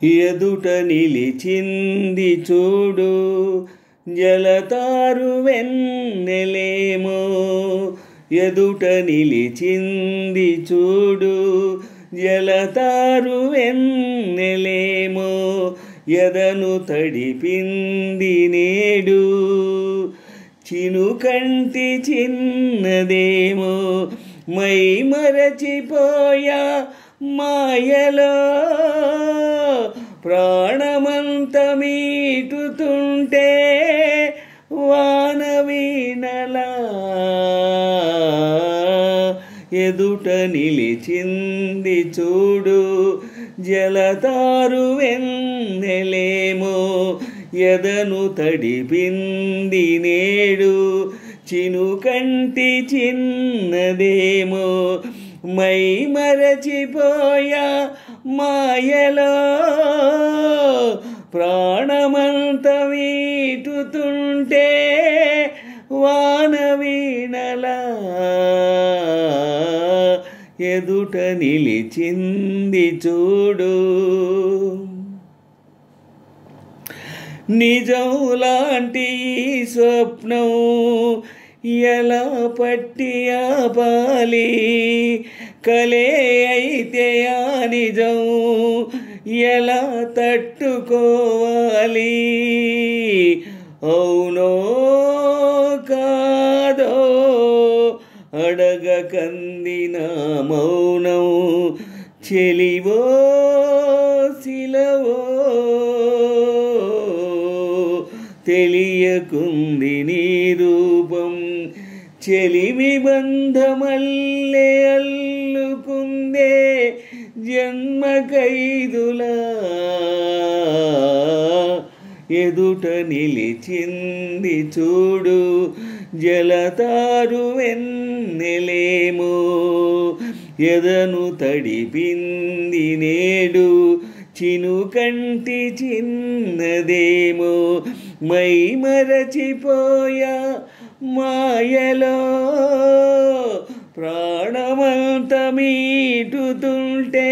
ఎదుట నిలిచింది చూడు జలతారు వెన్నెలేమో. ఎదుట నిలిచింది చూడు జలతారు వెన్నెలేమో. ఎదను తడిపింది నేడు చినుకంటి చిన్నదేమో. మై మరచిపోయా మాయలో ప్రాణమంత మీటుతుంటే వాన వీణలా. ఎదుట నిలిచింది చూడు జలతారు వెన్నెలేమో. ఎదను తడిపింది నేడు చినుకంటి చిన్నదేమో. మై మరచిపోయా మాయలో ప్రాణమంత వీటుతుంటే వాన వీణలా. ఎదుట నిలిచింది చూడు. నిజం లాంటి స్వప్నం ఎలా పట్టి ఆపాలి. కలే అయితే ఆ నిజం ఎలా తట్టుకోవాలి. అవునో కాదో అడగకందిన మౌనం. చెలివో శిలవో తెలియకుంది నీ రూపం. చెలిమి బంధమల్లే అల్లుకుందే జన్మ ఖైదులా. ఎదుట నిలిచింది చూడు జలతారు వెన్నెలేమో. ఎదను తడిపింది నేడు చినుకంటి చిన్నదేమో. మై మరచిపోయా మాయలో ప్రాణమంత మీటుతుంటే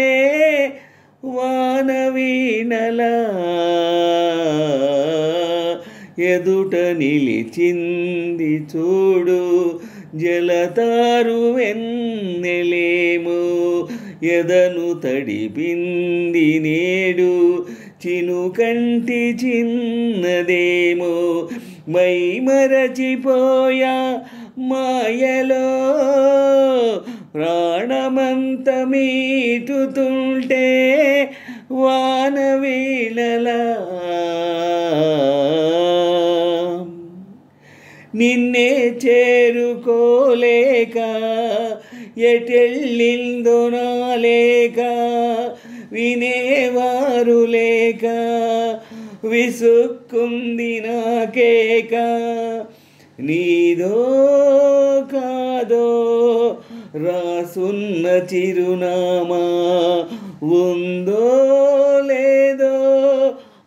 వాన వీణలా. ఎదుట నిలిచింది చూడు జలతారు వెన్నెలేమో. ఎదను తడిపింది నేడు చినుకంటి చిన్నదేమో. మై మరచిపోయా మాయలో ప్రాణమంత మీటుతుంటే వాన వీణలా. నిన్నే చేరుకోలేక ఎటెళ్ళిందో నా లేక. వినేవారు లేక విసుక్కుంది నాకేక. నీదో కాదో రాసున్న చిరునామా. ఉందో లేదో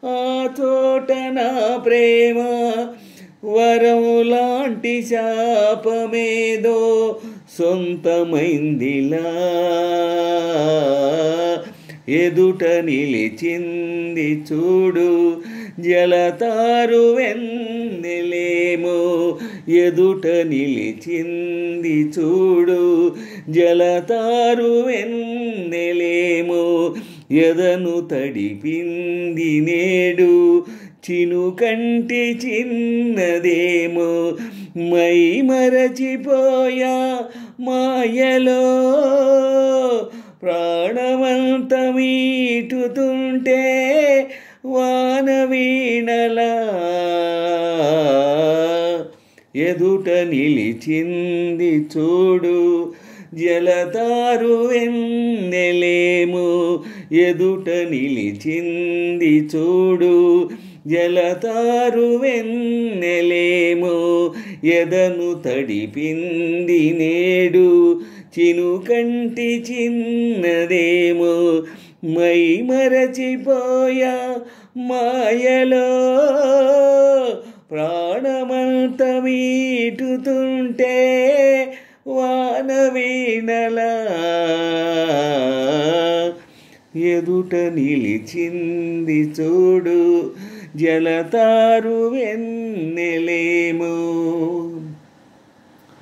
ఆ చోట నా ప్రేమ. వరం లాంటి శాపమేదో సొంతమైందిలా. ఎదుట నిలిచింది చూడు జలతారు వెన్నెలేమో. ఎదుట నిలిచింది చూడు జలతారు వెన్నెలేమో. ఎదను తడిపింది నేడు చినుకంటి చిన్నదేమో. మై మరచిపోయా మాయలో ప్రాణమంత మీటుతుంటే వాన వీణలా. ఎదుట నిలిచింది చూడు జలతారు వెన్నెలేమో. ఎదుట నిలిచింది చూడు జలతారు వెన్నెలేమో. ఎదను తడిపింది నేడు చినుకంటి చిన్నదేమో. మై మరచిపోయా మాయలో ప్రాణమంత మీటుతుంటే వాన వీణలా. ఎదు ఎదుట నిలిచింది చూడు జలతారు వెన్నెలేము.